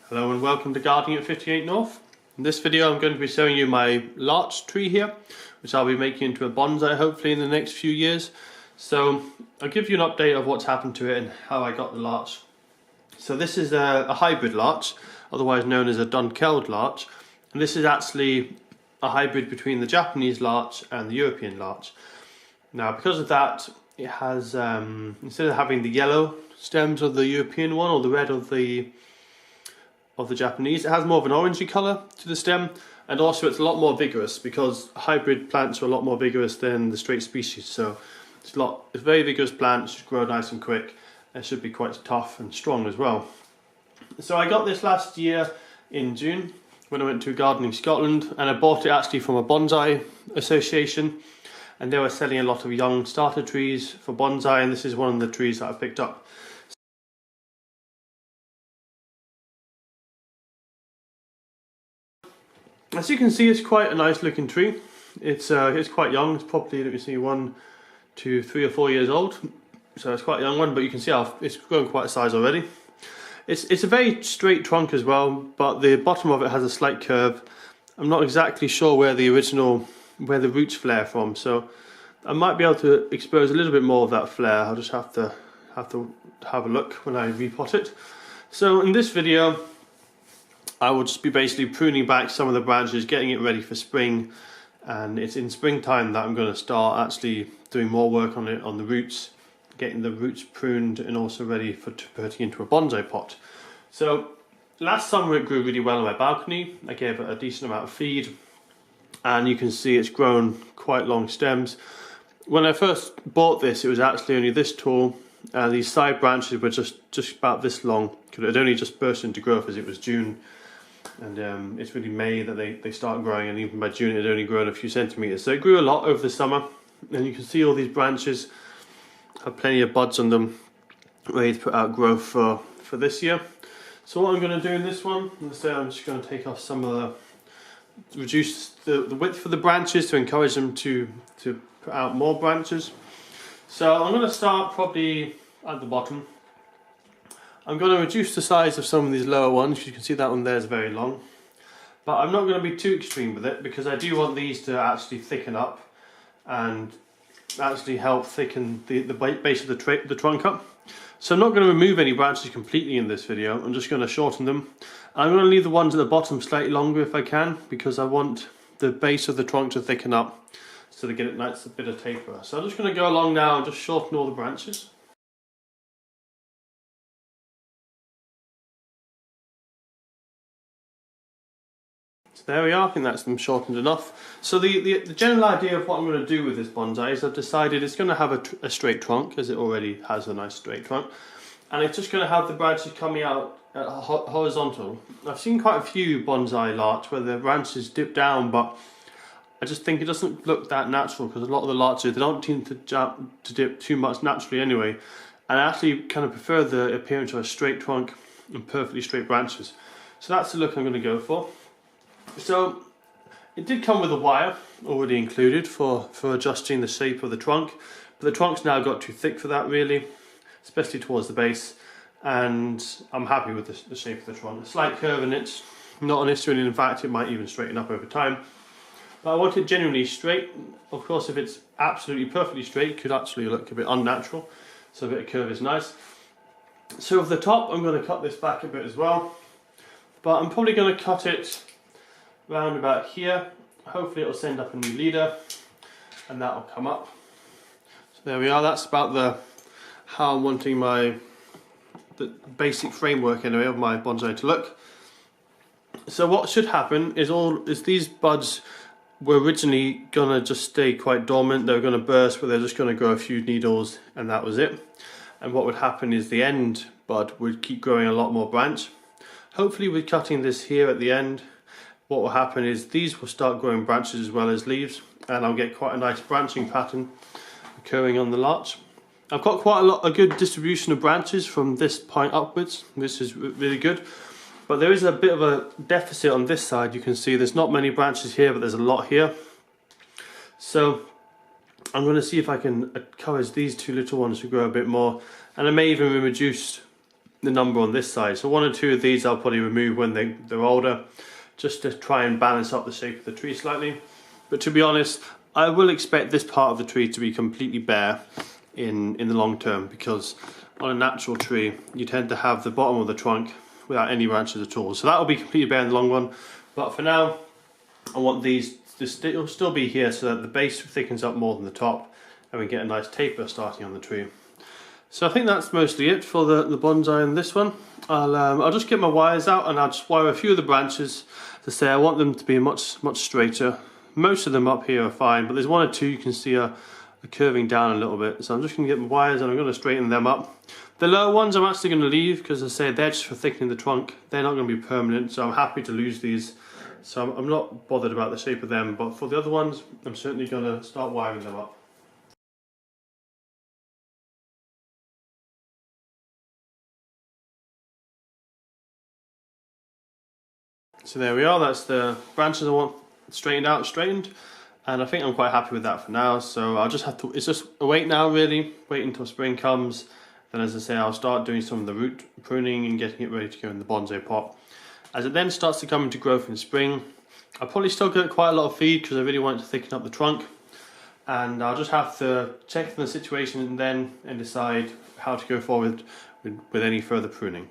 Hello and welcome to Gardening at 58 North. In this video I'm going to be showing you my larch tree here, which I'll be making into a bonsai hopefully in the next few years. So I'll give you an update of what's happened to it and how I got the larch. So this is a hybrid larch, otherwise known as a dunkeld larch, and this is actually a hybrid between the Japanese larch and the European larch. Now because of that, it has, instead of having the yellow stems of the European one or the red of the Japanese, it has more of an orangey colour to the stem, and also it's a lot more vigorous because hybrid plants are a lot more vigorous than the straight species. So it's a very vigorous plant, it should grow nice and quick, and it should be quite tough and strong as well. So I got this last year in June when I went to Gardening Scotland, and I bought it actually from a bonsai association, and they were selling a lot of young starter trees for bonsai, and this is one of the trees that I picked up. As you can see, it's quite a nice looking tree. It's quite young. It's probably, let me see, 1, 2, 3 or 4 years old. So it's quite a young one, but you can see how it's grown quite a size already. It's a very straight trunk as well, but the bottom of it has a slight curve. I'm not exactly sure where the roots flare from, so I might be able to expose a little bit more of that flare. I'll just have to have a look when I repot it. So in this video, I will just be basically pruning back some of the branches, getting it ready for spring, and it's in springtime that I'm going to start actually doing more work on it, on the roots, getting the roots pruned and also ready for putting into a bonsai pot. So last summer it grew really well on my balcony. I gave it a decent amount of feed, and you can see it's grown quite long stems. When I first bought this, it was actually only this tall. These side branches were just about this long, because it had only just burst into growth as it was June. And it's really May that they start growing, and even by June it had only grown a few centimetres. So it grew a lot over the summer, and you can see all these branches have plenty of buds on them ready to put out growth for this year. So what I'm going to do in this one, I'm just going to take off some of reduce the width of the branches to encourage them to put out more branches. So I'm going to start probably at the bottom. I'm going to reduce the size of some of these lower ones. You can see that one there is very long, but I'm not going to be too extreme with it because I do want these to actually thicken up and actually help thicken the base of the trunk up. So I'm not going to remove any branches completely in this video. I'm just going to shorten them. I'm going to leave the ones at the bottom slightly longer if I can, because I want the base of the trunk to thicken up so to get it nice, a bit of taper. So I'm just going to go along now and just shorten all the branches. So there we are, I think that's them shortened enough. So the general idea of what I'm going to do with this bonsai is I've decided it's going to have a straight trunk, as it already has a nice straight trunk, and it's just going to have the branches coming out horizontal. I've seen quite a few bonsai larch where the branches dip down, but I just think it doesn't look that natural, because a lot of the larches, they don't tend to dip too much naturally anyway, and I actually kind of prefer the appearance of a straight trunk and perfectly straight branches. So that's the look I'm going to go for. So it did come with a wire already included for adjusting the shape of the trunk, but the trunk's now got too thick for that really, especially towards the base, and I'm happy with the shape of the trunk. A slight curve in it, not an issue, and in fact it might even straighten up over time. But I want it genuinely straight. Of course, if it's absolutely perfectly straight, it could actually look a bit unnatural, so a bit of curve is nice. So for the top, I'm going to cut this back a bit as well, but I'm probably going to cut it round about here. Hopefully it'll send up a new leader and that will come up. So there we are, that's about how I'm wanting the basic framework anyway of my bonsai to look. So what should happen is these buds were originally gonna just stay quite dormant. They were gonna burst, but they're just gonna grow a few needles and that was it. And what would happen is the end bud would keep growing a lot more branch. Hopefully with cutting this here at the end, what will happen is these will start growing branches as well as leaves, and I'll get quite a nice branching pattern occurring on the larch. I've got quite a good distribution of branches from this point upwards. This is really good, but there is a bit of a deficit on this side. You can see there's not many branches here, but there's a lot here. So I'm going to see if I can encourage these two little ones to grow a bit more, and I may even reduce the number on this side. So 1 or 2 of these I'll probably remove when they're older, just to try and balance up the shape of the tree slightly. But to be honest, I will expect this part of the tree to be completely bare in the long term, because on a natural tree you tend to have the bottom of the trunk without any branches at all. So that will be completely bare in the long run. But for now, I want these to still be here so that the base thickens up more than the top and we get a nice taper starting on the tree. So I think that's mostly it for the bonsai in this one. I'll just get my wires out and I'll just wire a few of the branches. To say I want them to be much straighter. Most of them up here are fine, but there's 1 or 2 you can see are curving down a little bit. So I'm just going to get my wires and I'm going to straighten them up. The lower ones I'm actually going to leave, because as I say, they're just for thickening the trunk. They're not going to be permanent, so I'm happy to lose these. So I'm not bothered about the shape of them, but for the other ones I'm certainly going to start wiring them up. So there we are, that's the branches I want straightened, and I think I'm quite happy with that for now. So I'll just have to, it's just a wait now really, wait until spring comes. Then as I say, I'll start doing some of the root pruning and getting it ready to go in the bonsai pot. As it then starts to come into growth in spring, I'll probably still get quite a lot of feed because I really want to thicken up the trunk. And I'll just have to check the situation and decide how to go forward with any further pruning.